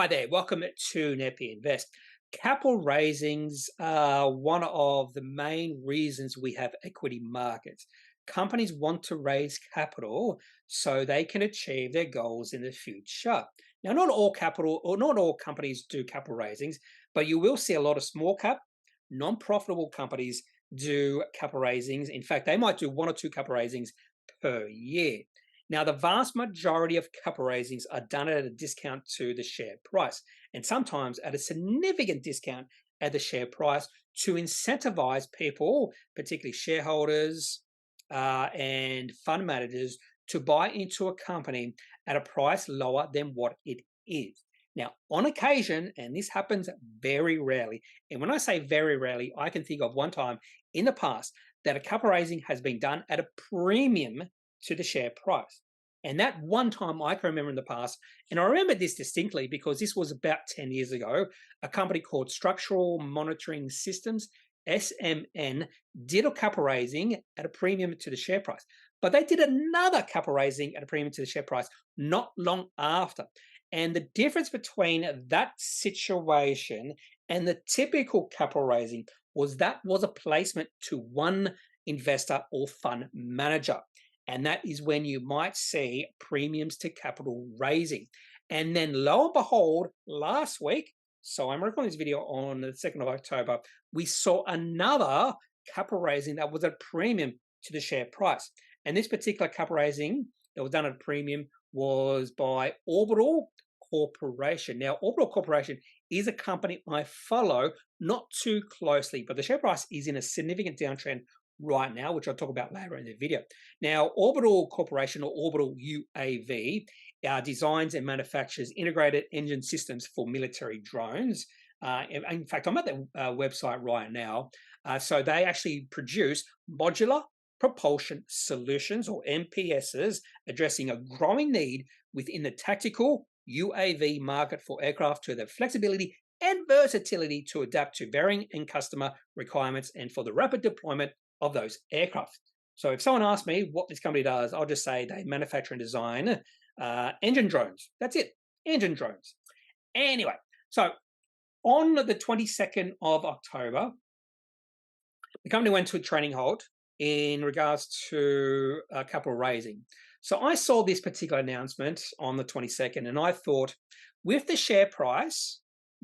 Hi there, welcome to Kneppy Invest. Capital raisings are one of the main reasons we have equity markets. Companies want to raise capital so they can achieve their goals in the future. Now, not all capital or not all companies do capital raisings, but you will see a lot of small cap, non-profitable companies do capital raisings. In fact, they might do one or two capital raisings per year. Now, the vast majority of capital raisings are done at a discount to the share price, and sometimes at a significant discount at the share price to incentivize people, particularly shareholders and fund managers, to buy into a company at a price lower than what it is. Now, on occasion, and this happens very rarely, and when I say very rarely, I can think of one time in the past that a capital raising has been done at a premium to the share price. And that one time I can remember in the past, and I remember this distinctly because this was about 10 years ago, a company called Structural Monitoring Systems, SMN, did a capital raising at a premium to the share price. But they did another capital raising at a premium to the share price not long after. And the difference between that situation and the typical capital raising was that was a placement to one investor or fund manager. And that is when you might see premiums to capital raising. And then lo and behold, last week, so I'm recording this video on the 2nd of October, we saw another capital raising that was at a premium to the share price. And this particular capital raising that was done at a premium was by Orbital Corporation. Now, Orbital Corporation is a company I follow not too closely, but the share price is in a significant downtrend right now, which I'll talk about later in the video. Now, Orbital Corporation, or Orbital UAV, designs and manufactures integrated engine systems for military drones. In fact, I'm at their website right now. So they actually produce modular propulsion solutions, or MPSs, addressing a growing need within the tactical UAV market for aircraft to the flexibility and versatility to adapt to varying end customer requirements and for the rapid deployment of those aircraft. So if someone asks me what this company does, I'll just say they manufacture and design engine drones. That's it, engine drones. Anyway, so on the 22nd of October, the company went to a training halt in regards to capital raising. So I saw this particular announcement on the 22nd, and I thought, with the share price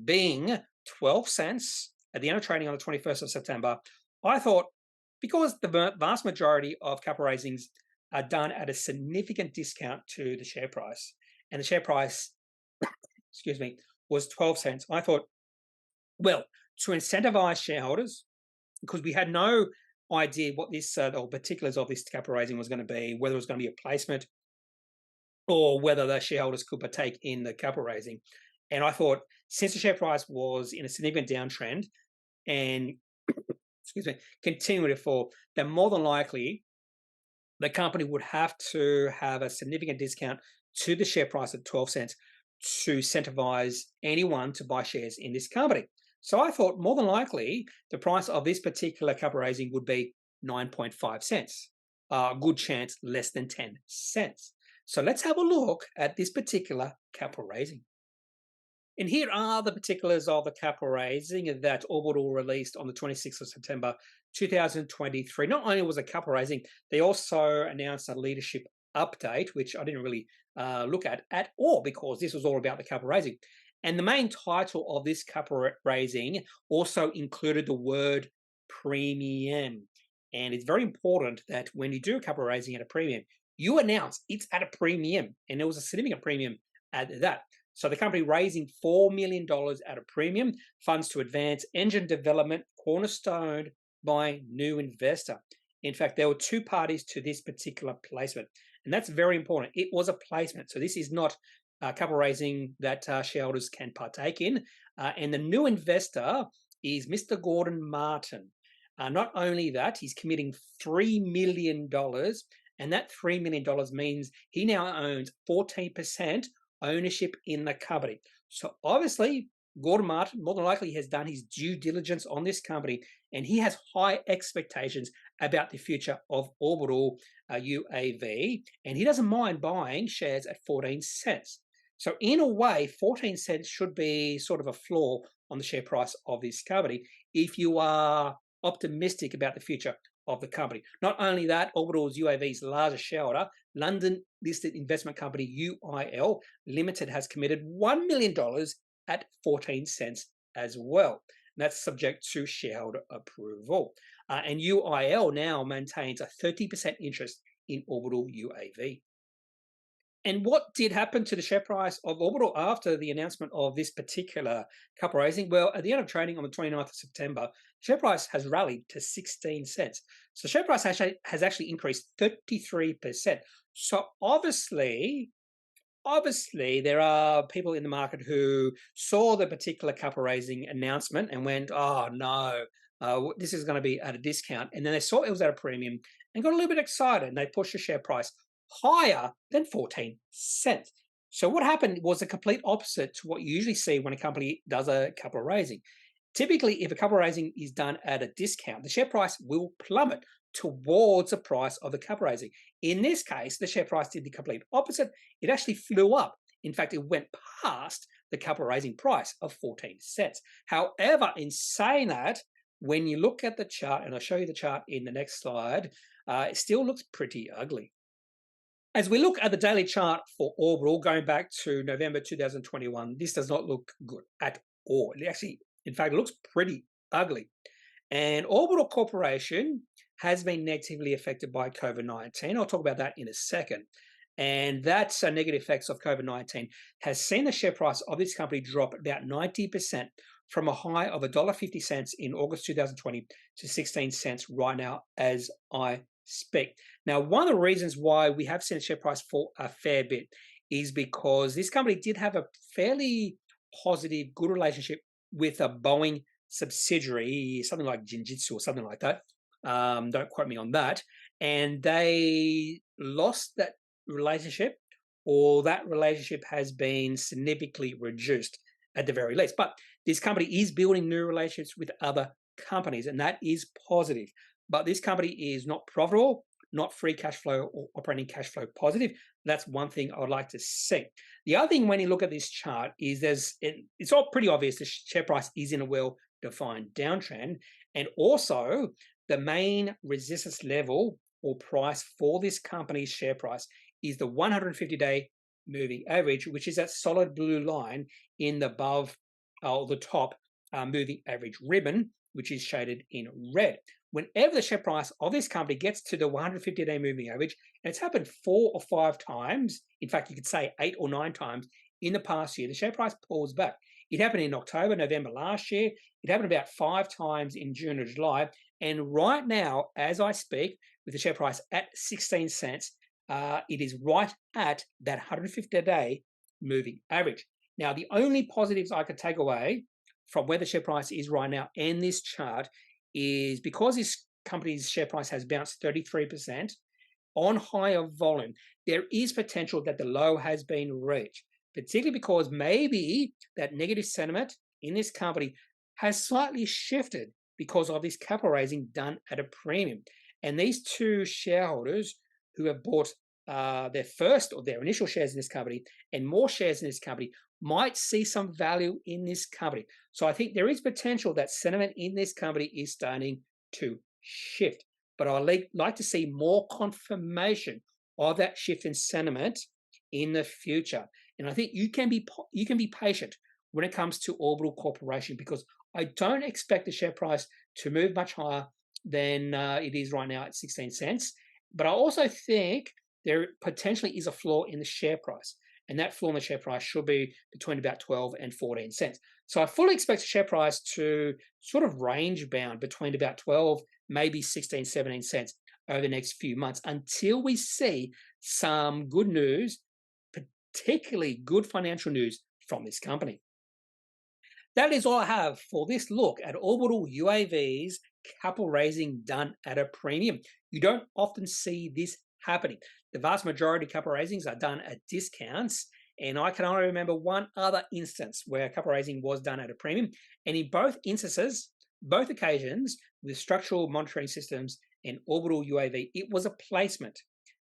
being 12 cents at the end of trading on the 21st of September, I thought, because the vast majority of capital raisings are done at a significant discount to the share price, and the share price, excuse me, was 12 cents, I thought, well, to incentivize shareholders, because we had no idea what this or particulars of this capital raising was going to be, whether it was going to be a placement or whether the shareholders could partake in the capital raising. And I thought, since the share price was in a significant downtrend and excuse me, continuing to fall, then more than likely the company would have to have a significant discount to the share price at 12 cents to incentivize anyone to buy shares in this company. So I thought more than likely the price of this particular capital raising would be 9.5 cents. A good chance less than 10 cents. So let's have a look at this particular capital raising. And here are the particulars of the capital raising that Orbital released on the 26th of September 2023. Not only was a capital raising, they also announced a leadership update, which I didn't really look at all because this was all about the capital raising. And the main title of this capital raising also included the word premium. And it's very important that when you do a capital raising at a premium, you announce it's at a premium. And there was a significant premium at that. So the company raising $4 million at a premium, funds to advance engine development, cornerstoned by new investor. In fact, there were two parties to this particular placement, and that's very important. It was a placement, so this is not a capital raising that shareholders can partake in. And the new investor is Mr. Gordon Martin. Not only that, he's committing $3 million, and that $3 million means he now owns 14% ownership in the company. So obviously, Gordon Martin more than likely has done his due diligence on this company, and he has high expectations about the future of Orbital UAV, and he doesn't mind buying shares at 14 cents. So in a way, 14 cents should be sort of a floor on the share price of this company if you are optimistic about the future of the company. Not only that, Orbital's UAV's largest shareholder, London-listed investment company UIL Limited, has committed $1 million at 14 cents as well. And that's subject to shareholder approval. And UIL now maintains a 30% interest in Orbital UAV. And what did happen to the share price of Orbital after the announcement of this particular capital raising? Well, at the end of trading on the 29th of September, share price has rallied to 16 cents. So share price has actually increased 33%. So obviously, there are people in the market who saw the particular capital raising announcement and went, oh no, this is going to be at a discount. And then they saw it was at a premium and got a little bit excited, and they pushed the share price higher than 14 cents. So what happened was the complete opposite to what you usually see when a company does a capital raising. Typically, if a capital raising is done at a discount, the share price will plummet towards the price of the capital raising. In this case, the share price did the complete opposite. It actually flew up. In fact, it went past the capital raising price of 14 cents. However, in saying that, when you look at the chart, and I'll show you the chart in the next slide, it still looks pretty ugly. As we look at the daily chart for Orbital going back to November 2021, this does not look good at all. It actually, in fact, it looks pretty ugly. And Oribital Corporation has been negatively affected by COVID-19. I'll talk about that in a second. And that negative effects of COVID-19 has seen the share price of this company drop about 90% from a high of $1.50 in August 2020 to 16 cents right now as I speak. Now, one of the reasons why we have seen the share price fall a fair bit is because this company did have a fairly positive, good relationship with a Boeing subsidiary, something like Jinjitsu or something like that. Don't quote me on that. And they lost that relationship, or that relationship has been significantly reduced at the very least. But this company is building new relationships with other companies, and that is positive. But this company is not profitable, not free cash flow or operating cash flow positive. That's one thing I would like to see. The other thing when you look at this chart is it's all pretty obvious the share price is in a well-defined downtrend. And also the main resistance level or price for this company's share price is the 150-day moving average, which is that solid blue line in the above or the top moving average ribbon, which is shaded in red. Whenever the share price of this company gets to the 150-day moving average, and it's happened 4 or 5 times, in fact, you could say 8 or 9 times in the past year, the share price pulls back. It happened in October, November last year. It happened about 5 times in June or July. And right now, as I speak, with the share price at 16 cents, it is right at that 150-day moving average. Now, the only positives I could take away from where the share price is right now and this chart is because this company's share price has bounced 33% on higher volume, there is potential that the low has been reached, particularly because maybe that negative sentiment in this company has slightly shifted because of this capital raising done at a premium. And these two shareholders who have bought their first or their initial shares in this company and more shares in this company might see some value in this company. So I think there is potential that sentiment in this company is starting to shift. But I'd like to see more confirmation of that shift in sentiment in the future. And I think you can be patient when it comes to Oribital Corporation, because I don't expect the share price to move much higher than it is right now at 16 cents. But I also think there potentially is a floor in the share price. And that floor in the share price should be between about 12 and 14 cents. So I fully expect the share price to sort of range bound between about 12, maybe 16, 17 cents over the next few months until we see some good news, particularly good financial news from this company. That is all I have for this look at Orbital UAV's capital raising done at a premium. You don't often see this happening. The vast majority of capital raisings are done at discounts, and I can only remember one other instance where capital raising was done at a premium. And in both instances, both occasions, with structural monitoring systems and Orbital UAV, it was a placement.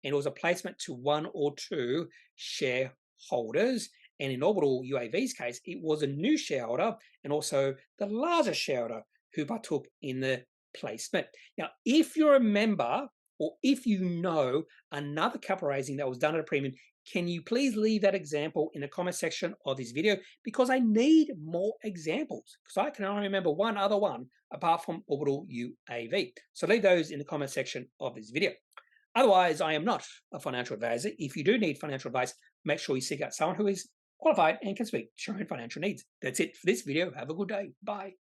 And it was a placement to 1 or 2 shareholders. And in Orbital UAV's case, it was a new shareholder and also the largest shareholder who partook in the placement. Now, if you're a member or if you know another capital raising that was done at a premium, can you please leave that example in the comment section of this video? Because I need more examples, because I can only remember one other one apart from Orbital UAV. So leave those in the comment section of this video. Otherwise, I am not a financial advisor. If you do need financial advice, make sure you seek out someone who is qualified and can speak to your own financial needs. That's it for this video. Have a good day. Bye.